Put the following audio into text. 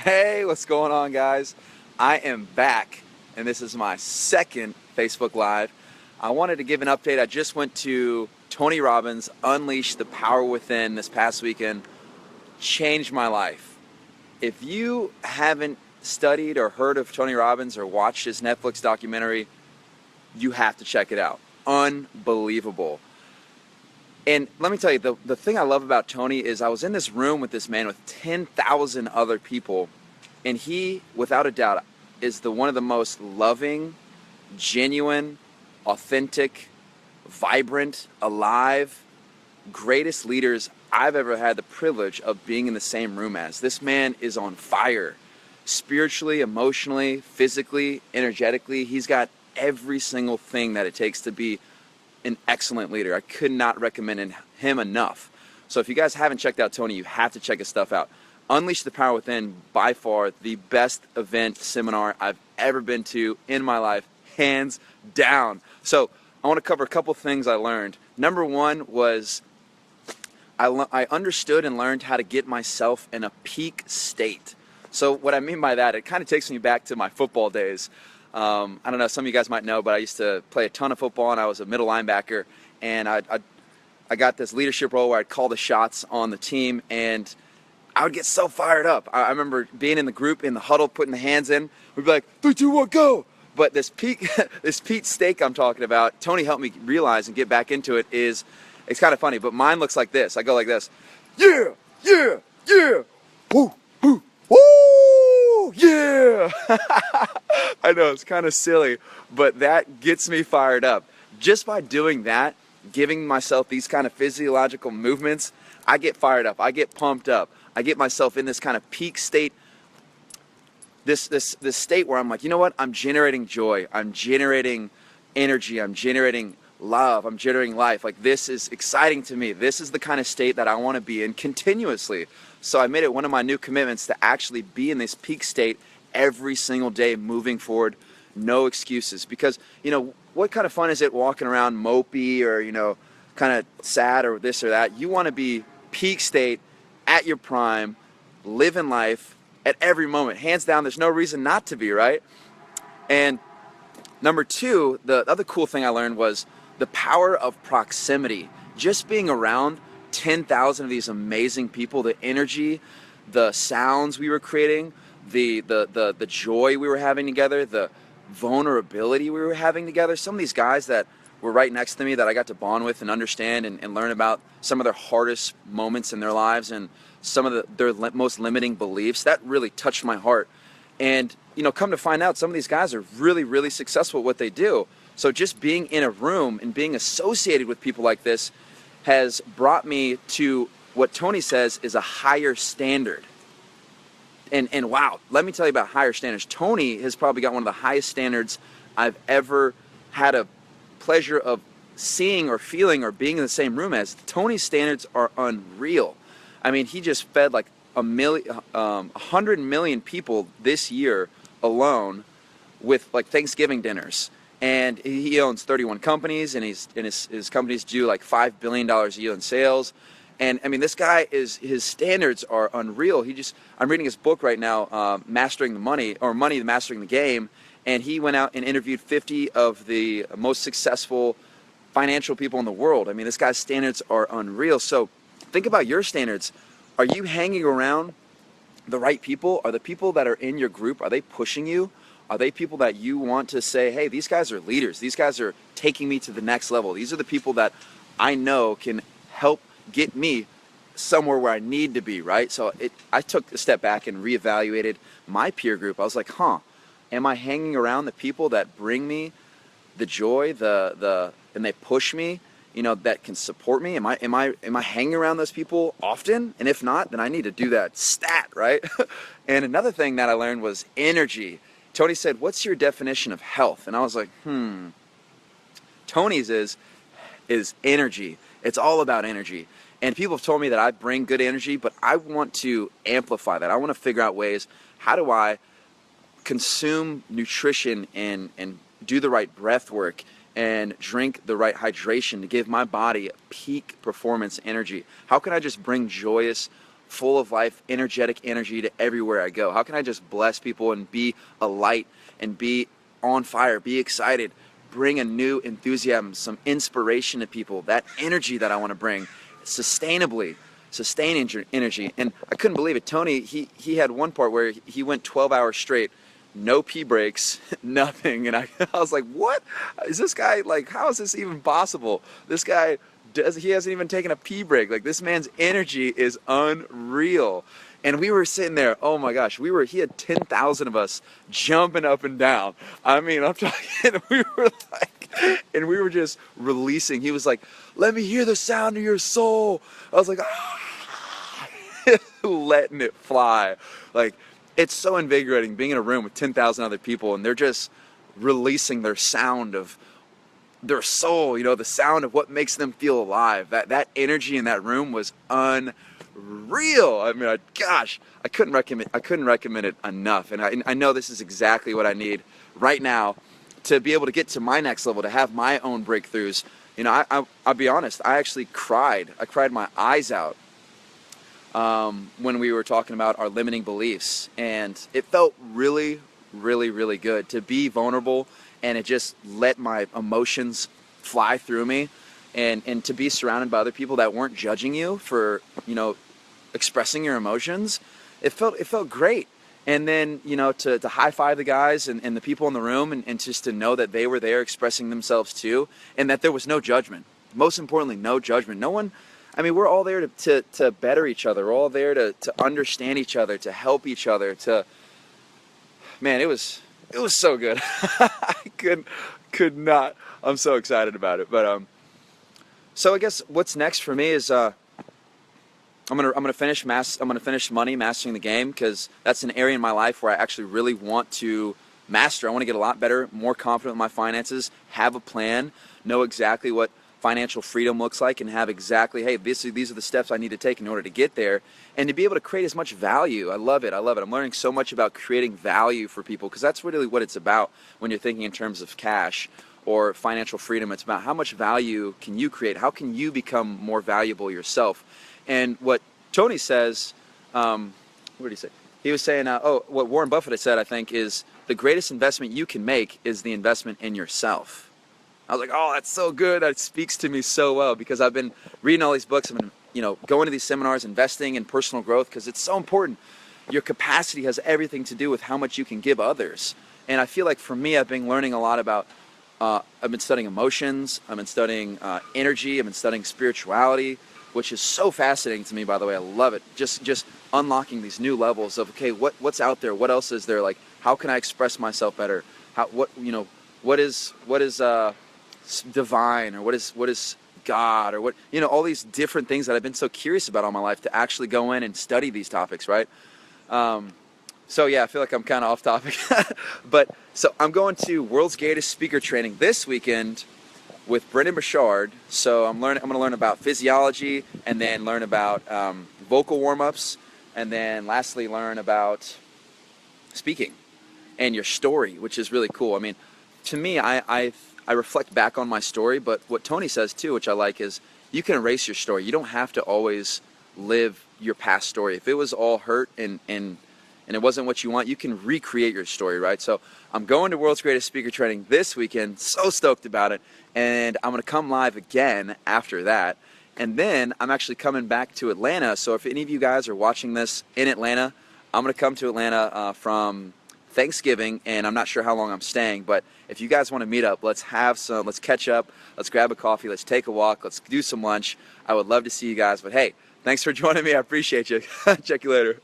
Hey, what's going on, guys? I am back, and this is my second Facebook Live. I wanted to give an update. I just went to Tony Robbins' Unleash the Power Within this past weekend. Changed my life. If you haven't studied or heard of Tony Robbins or watched his Netflix documentary, you have to check it out. Unbelievable. And let me tell you, the thing I love about Tony is I was in this room with this man with 10,000 other people, and he, without a doubt, is one of the most loving, genuine, authentic, vibrant, alive, greatest leaders I've ever had the privilege of being in the same room as. This man is on fire, spiritually, emotionally, physically, energetically. He's got every single thing that it takes to be an excellent leader. I could not recommend him enough. So if you guys haven't checked out Tony, you have to check his stuff out. Unleash the Power Within, by far the best event seminar I've ever been to in my life, hands down. So I want to cover a couple things I learned. Number one was I understood and learned how to get myself in a peak state. So what I mean by that, it kind of takes me back to my football days. I don't know, some of you guys might know, but I used to play a ton of football, and I was a middle linebacker, and I got this leadership role where I'd call the shots on the team, and I would get so fired up. I remember being in the group, in the huddle, putting the hands in. We'd be like, 3, 2, 1, go! But this peak state I'm talking about, Tony helped me realize and get back into it, it's kind of funny, but mine looks like this. I go like this. Yeah, yeah, yeah, woo, woo, woo, yeah. I know, it's kind of silly, but that gets me fired up. Just by doing that, giving myself these kind of physiological movements, I get fired up, I get pumped up, I get myself in this kind of peak state, this state where I'm like, you know what, I'm generating joy, I'm generating energy, I'm generating love, I'm generating life. Like, this is exciting to me. This is the kind of state that I want to be in continuously. So I made it one of my new commitments to actually be in this peak state every single day moving forward. No excuses. Because, you know, what kind of fun is it walking around mopey or, you know, kind of sad or this or that? You want to be peak state at your prime, living life at every moment. Hands down, there's no reason not to be, right? And number two, the other cool thing I learned was the power of proximity. Just being around 10,000 of these amazing people, the energy, the sounds we were creating, the joy we were having together, the vulnerability we were having together. Some of these guys that were right next to me that I got to bond with and understand and learn about some of their hardest moments in their lives and some of their most limiting beliefs, that really touched my heart. And, you know, come to find out, some of these guys are really, really successful at what they do. So just being in a room and being associated with people like this has brought me to what Tony says is a higher standard. And wow, let me tell you about higher standards. Tony has probably got one of the highest standards I've ever had a pleasure of seeing or feeling or being in the same room as. Tony's standards are unreal. I mean, he just fed like 100 million people this year alone with like Thanksgiving dinners. And he owns 31 companies, and his companies do like $5 billion a year in sales. And I mean, this guy his standards are unreal. I'm reading his book right now, Mastering the Money, or Money, Mastering the Game. And he went out and interviewed 50 of the most successful financial people in the world. I mean, this guy's standards are unreal. So think about your standards. Are you hanging around the right people? Are the people that are in your group, are they pushing you? Are they people that you want to say, hey, these guys are leaders. These guys are taking me to the next level. These are the people that I know can help get me somewhere where I need to be, right? So I took a step back and reevaluated my peer group. I was like, am I hanging around the people that bring me the joy, and they push me, you know, that can support me? Am I hanging around those people often? And if not, then I need to do that stat, right? And another thing that I learned was energy. Tony said, what's your definition of health? And I was like, Tony's is energy. It's all about energy. And people have told me that I bring good energy, but I want to amplify that. I want to figure out ways, how do I consume nutrition and do the right breath work and drink the right hydration to give my body peak performance energy? How can I just bring joyous, full of life, energetic energy to everywhere I go? How can I just bless people and be a light and be on fire, be excited, bring a new enthusiasm, some inspiration to people, that energy that I want to bring sustainably, sustain energy. And I couldn't believe it. Tony, he had one part where he went 12 hours straight, no pee breaks, nothing. And I was like, what is this guy, like, how is this even possible? This guy he hasn't even taken a pee break. Like, this man's energy is unreal. And we were sitting there, oh my gosh, he had 10,000 of us jumping up and down. I mean, I'm talking, we were just releasing. He was like, let me hear the sound of your soul. I was like, ah, letting it fly. Like, it's so invigorating being in a room with 10,000 other people and they're just releasing their sound of their soul, the sound of what makes them feel alive. That energy in that room was unreal. I mean, I couldn't recommend it enough. And I know this is exactly what I need right now to be able to get to my next level, to have my own breakthroughs. I'll be honest, I actually cried. I cried my eyes out when we were talking about our limiting beliefs. And it felt really, really, really good to be vulnerable, and it just let my emotions fly through me, and to be surrounded by other people that weren't judging you for, expressing your emotions. It felt great. And then, to high five the guys and the people in the room, and just to know that they were there expressing themselves too, and that there was no judgment. Most importantly, no judgment. No one, I mean, we're all there to better each other. We're all there to understand each other, to help each other, man, it was so good. I could not. I'm so excited about it. But so I guess what's next for me is I'm gonna finish money, mastering the game, because that's an area in my life where I actually really want to master. I want to get a lot better, more confident with my finances, have a plan, know exactly what financial freedom looks like, and have exactly, hey, these are the steps I need to take in order to get there, and to be able to create as much value. I love it. I'm learning so much about creating value for people, because that's really what it's about when you're thinking in terms of cash or financial freedom. It's about how much value can you create? How can you become more valuable yourself? And what Tony says, what did he say? He was saying, what Warren Buffett had said, I think, is the greatest investment you can make is the investment in yourself. I was like, oh, that's so good. That speaks to me so well, because I've been reading all these books. I've been, going to these seminars, investing in personal growth, because it's so important. Your capacity has everything to do with how much you can give others. And I feel like for me, I've been learning a lot about, I've been studying emotions, I've been studying energy, I've been studying spirituality, which is so fascinating to me, by the way. I love it. Just unlocking these new levels of, okay, what's out there? What else is there? Like, how can I express myself better? What is divine, or what is God, or what, all these different things that I've been so curious about all my life, to actually go in and study these topics, right? So yeah, I feel like I'm kind of off topic. But so I'm going to World's Greatest Speaker Training this weekend with Brendan Burchard. So I'm going to learn about physiology, and then learn about vocal warm-ups, and then lastly learn about speaking and your story, which is really cool. I mean, to me, I reflect back on my story, but what Tony says too, which I like, is you can erase your story. You don't have to always live your past story. If it was all hurt and it wasn't what you want, you can recreate your story, right? So I'm going to World's Greatest Speaker Training this weekend, so stoked about it, and I'm going to come live again after that. And then I'm actually coming back to Atlanta, so if any of you guys are watching this in Atlanta, I'm going to come to Atlanta from Thanksgiving, and I'm not sure how long I'm staying, but if you guys want to meet up, let's catch up, let's grab a coffee, let's take a walk, let's do some lunch. I would love to see you guys, but hey, thanks for joining me. I appreciate you. Check you later.